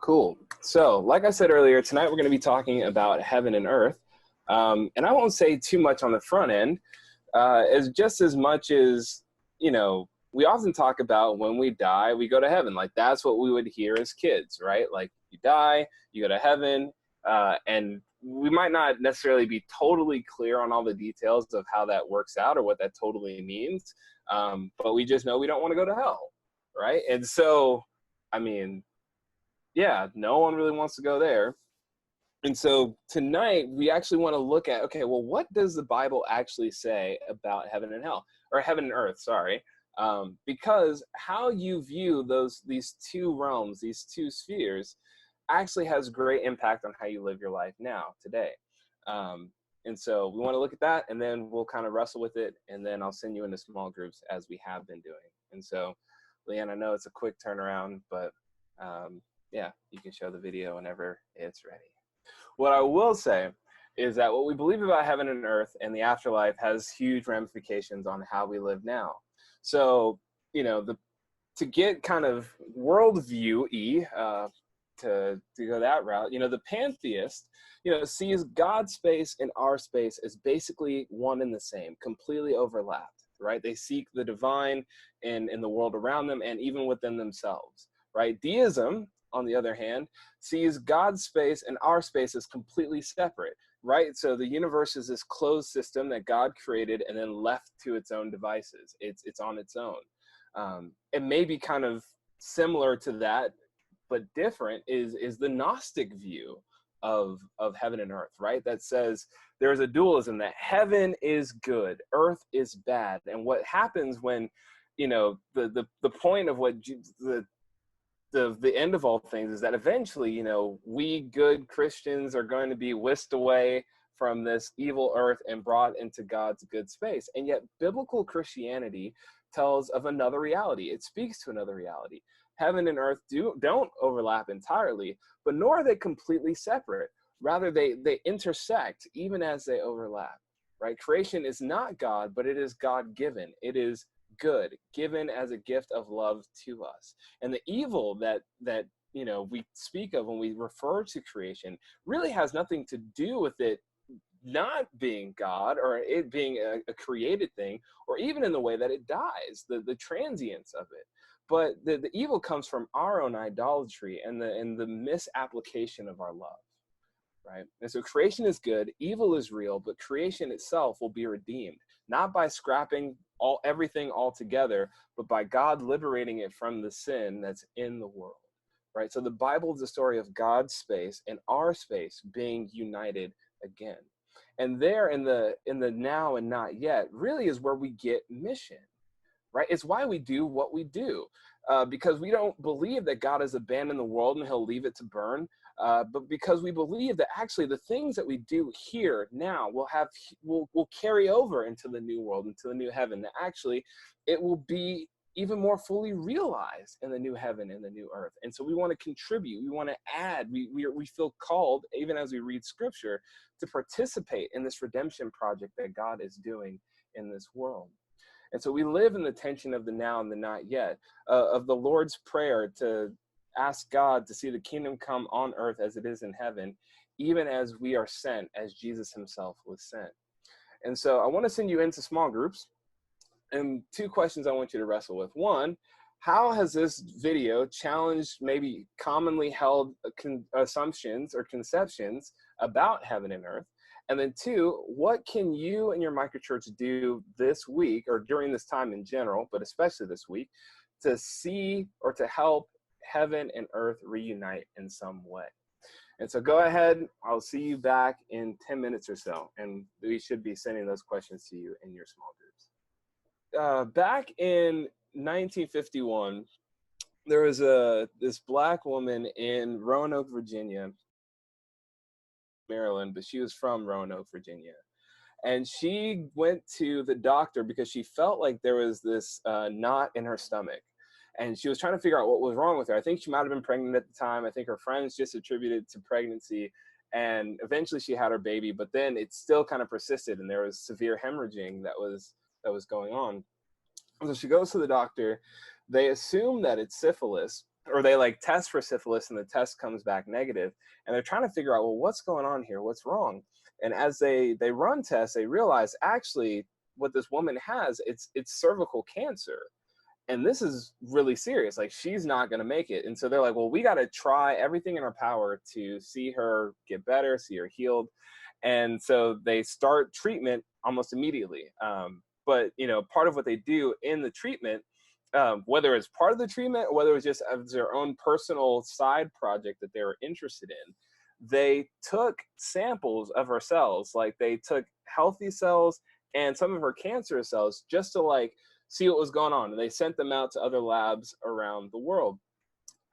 Cool. So, like I said earlier, tonight we're going to be talking about heaven and earth. And I won't say too much on the front end, as just as much as, we often talk about when we die, we go to heaven. Like, that's what we would hear as kids, right? Like, you die, you go to heaven, and we might not necessarily be totally clear on all the details of how that works out or what that totally means, but we just know we don't want to go to hell, right? And so, I mean, yeah, no one really wants to go there. And so tonight we actually want to look at, okay, well, what does the Bible actually say about heaven and hell, or heaven and earth, sorry. Because how you view these two realms, these two spheres, actually has great impact on how you live your life now, today. And so we want to look at that, and then we'll kind of wrestle with it, and then I'll send you into small groups as we have been doing. And so, Leanne, I know it's a quick turnaround, but yeah, you can show the video whenever it's ready. What I will say is that what we believe about heaven and earth and the afterlife has huge ramifications on how we live now. So, to get kind of worldview-y, to go that route, the pantheist, sees God's space and our space as basically one and the same, completely overlapped, right? They seek the divine in the world around them and even within themselves, right? Deism, on the other hand, sees God's space and our space as completely separate, right? So the universe is this closed system that God created and then left to its own devices. It's on its own. It may be kind of similar to that, but different is the Gnostic view of heaven and earth, right? That says there's a dualism, that heaven is good, earth is bad. And what happens when, the point of what the end of all things is that eventually, we good Christians are going to be whisked away from this evil earth and brought into God's good space. And yet biblical Christianity tells of another reality. It speaks to another reality. Heaven and earth don't overlap entirely, but nor are they completely separate. Rather, they intersect even as they overlap, right? Creation is not God, but it is God-given. It is good, given as a gift of love to us. And the evil that we speak of when we refer to creation really has nothing to do with it not being God or it being a created thing, or even in the way that it dies, the transience of it. But the evil comes from our own idolatry and the misapplication of our love, right? And so creation is good, evil is real, but creation itself will be redeemed, not by scrapping everything altogether, but by God liberating it from the sin that's in the world, right? So the Bible is the story of God's space and our space being united again. And there in the now and not yet really is where we get mission, right? It's why we do what we do, because we don't believe that God has abandoned the world and he'll leave it to burn, but because we believe that actually the things that we do here now will carry over into the new world, into the new heaven, that actually it will be even more fully realized in the new heaven and the new earth. And so we want to contribute, we want to add, we feel called, even as we read scripture, to participate in this redemption project that God is doing in this world. And so we live in the tension of the now and the not yet, of the Lord's Prayer to ask God to see the kingdom come on earth as it is in heaven, even as we are sent, as Jesus himself was sent. And so I want to send you into small groups, and two questions I want you to wrestle with. One, how has this video challenged maybe commonly held assumptions or conceptions about heaven and earth? And then two, what can you and your microchurch do this week, or during this time in general, but especially this week, to see or to help heaven and earth reunite in some way? And so go ahead, I'll see you back in 10 minutes or so, and we should be sending those questions to you in your small groups. Back in 1951, there was this Black woman in Roanoke, Virginia, Maryland, but she was from Roanoke, Virginia. And she went to the doctor because she felt like there was this knot in her stomach. And she was trying to figure out what was wrong with her. I think she might have been pregnant at the time. I think her friends just attributed to pregnancy. And eventually she had her baby, but then it still kind of persisted, and there was severe hemorrhaging that was going on. So she goes to the doctor. They assume that it's syphilis, or they like test for syphilis and the test comes back negative, and they're trying to figure out, well, what's going on here, what's wrong. And as they run tests, they realize actually what this woman has, it's cervical cancer, and this is really serious. Like, she's not going to make it. And so they're like, well, we got to try everything in our power to see her get better, see her healed. And so they start treatment almost immediately. But part of what they do in the treatment, whether it's part of the treatment or whether it's just as their own personal side project that they were interested in, they took samples of her cells. Like, they took healthy cells and some of her cancerous cells just to like see what was going on. And they sent them out to other labs around the world.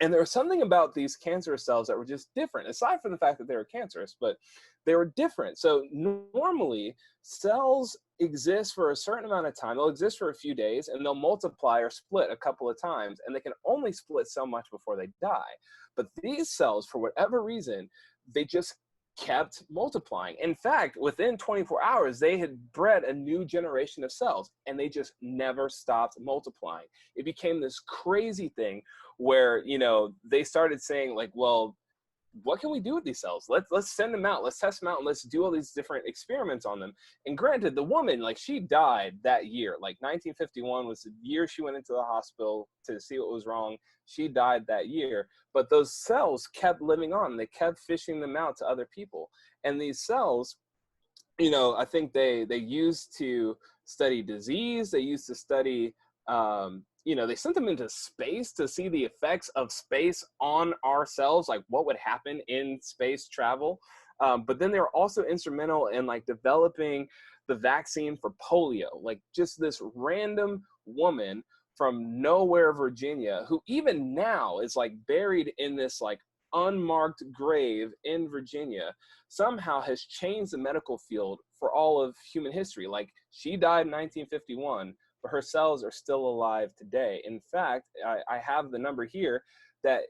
And there was something about these cancerous cells that were just different, aside from the fact that they were cancerous, but they were different. So normally cells exist for a certain amount of time. They'll exist for a few days and they'll multiply or split a couple of times, and they can only split so much before they die. But these cells, for whatever reason, they just kept multiplying. In fact, within 24 hours, they had bred a new generation of cells, and they just never stopped multiplying. It became this crazy thing where, they started saying like, well, what can we do with these cells? Let's send them out. Let's test them out, and let's do all these different experiments on them. And granted, the woman, like, she died that year. Like, 1951 was the year she went into the hospital to see what was wrong. She died that year. But those cells kept living on. They kept fishing them out to other people. And these cells, I think they used to study disease. They used to study, they sent them into space to see the effects of space on ourselves, like what would happen in space travel. But then they were also instrumental in like developing the vaccine for polio. Like, just this random woman from nowhere, Virginia, who even now is like buried in this like unmarked grave in Virginia, somehow has changed the medical field for all of human history. Like, she died in 1951, but her cells are still alive today. In fact, I have the number here that,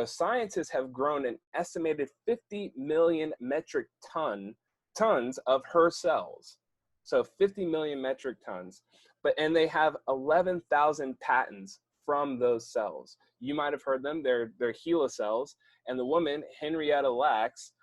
scientists have grown an estimated 50 million metric tons of her cells. So 50 million metric tons. And they have 11,000 patents from those cells. You might have heard them. They're HeLa cells. And the woman, Henrietta Lacks,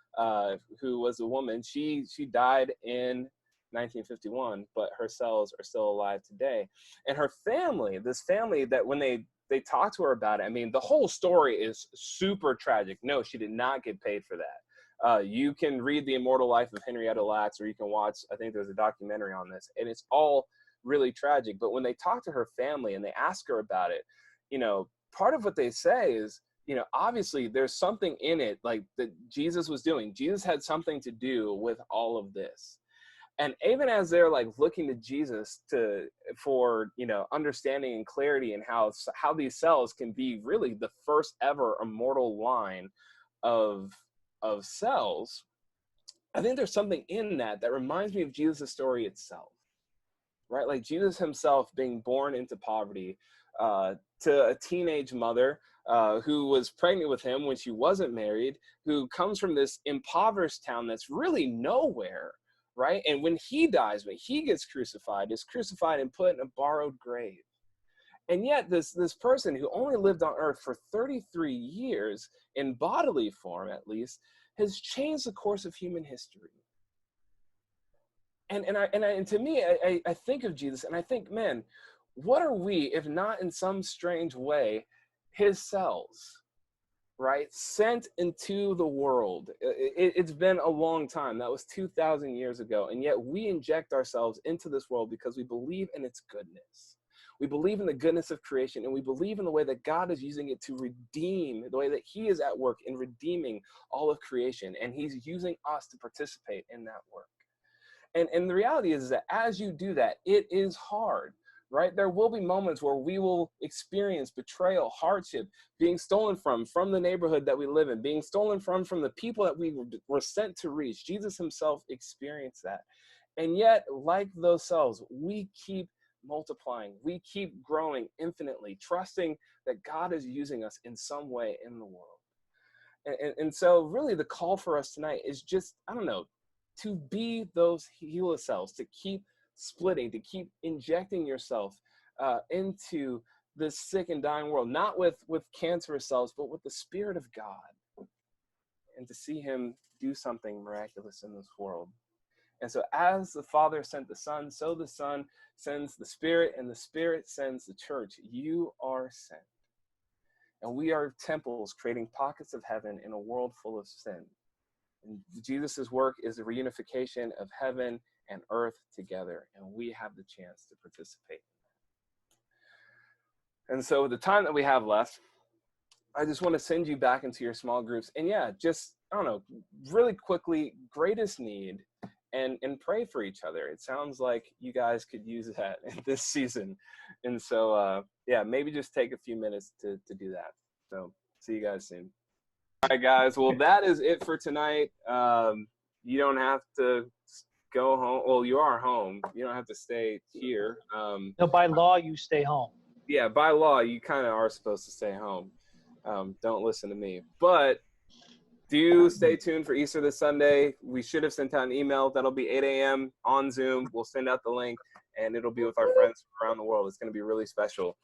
who was a woman, she died in 1951, but her cells are still alive today. And her family, this family, that when they talked to her about it, I mean, the whole story is super tragic. No, she did not get paid for that. You can read The Immortal Life of Henrietta Lacks, or you can watch, I think there's a documentary on this, and it's all really tragic. But when they talk to her family and they ask her about it, part of what they say is, obviously there's something in it, like, that Jesus was doing. Jesus had something to do with all of this. And even as they're like looking to Jesus for understanding and clarity, and how these cells can be really the first ever immortal line of cells, I think there's something in that reminds me of Jesus' story itself, right? Like, Jesus himself being born into poverty, to a teenage mother who was pregnant with him when she wasn't married, who comes from this impoverished town that's really nowhere, right? And when he dies, when he gets crucified, is crucified and put in a borrowed grave. And yet this person who only lived on earth for 33 years, in bodily form at least, has changed the course of human history. And to me, I think of Jesus and I think, man, what are we, if not in some strange way, his cells, right? Sent into the world. It's been a long time. That was 2,000 years ago. And yet we inject ourselves into this world because we believe in its goodness. We believe in the goodness of creation, and we believe in the way that God is using it to redeem, the way that he is at work in redeeming all of creation. And he's using us to participate in that work. And the reality is that as you do that, it is hard, right? There will be moments where we will experience betrayal, hardship, being stolen from the neighborhood that we live in, being stolen from the people that we were sent to reach. Jesus himself experienced that. And yet, like those cells, we keep multiplying. We keep growing infinitely, trusting that God is using us in some way in the world. And so really the call for us tonight is just, I don't know, to be those HeLa cells, to keep splitting, to keep injecting yourself into this sick and dying world, not with cancerous cells, but with the Spirit of God, and to see him do something miraculous in this world. And so as the Father sent the Son, so the Son sends the Spirit, and the Spirit sends the church. You are sent. And we are temples creating pockets of heaven in a world full of sin. And Jesus' work is the reunification of heaven and earth together, and we have the chance to participate. And so with the time that we have left, I just want to send you back into your small groups. And yeah, just, I don't know, really quickly, greatest need, and pray for each other. It sounds like you guys could use that in this season. And so, yeah, maybe just take a few minutes to do that. So see you guys soon. All right, guys. Well, that is it for tonight. You don't have to go home. Well, you are home. You don't have to stay here. No, by law, you stay home. Yeah, by law, you kind of are supposed to stay home. Don't listen to me. But do stay tuned for Easter this Sunday. We should have sent out an email. That'll be 8 a.m. on Zoom. We'll send out the link, and it'll be with our friends around the world. It's going to be really special.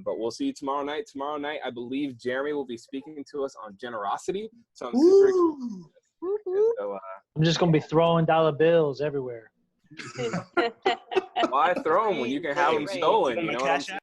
But we'll see you tomorrow night. Tomorrow night, I believe Jeremy will be speaking to us on generosity. So I'm super excited. So, I'm just going to be throwing dollar bills everywhere. Why throw them when you can have them stolen? You know what I'm saying?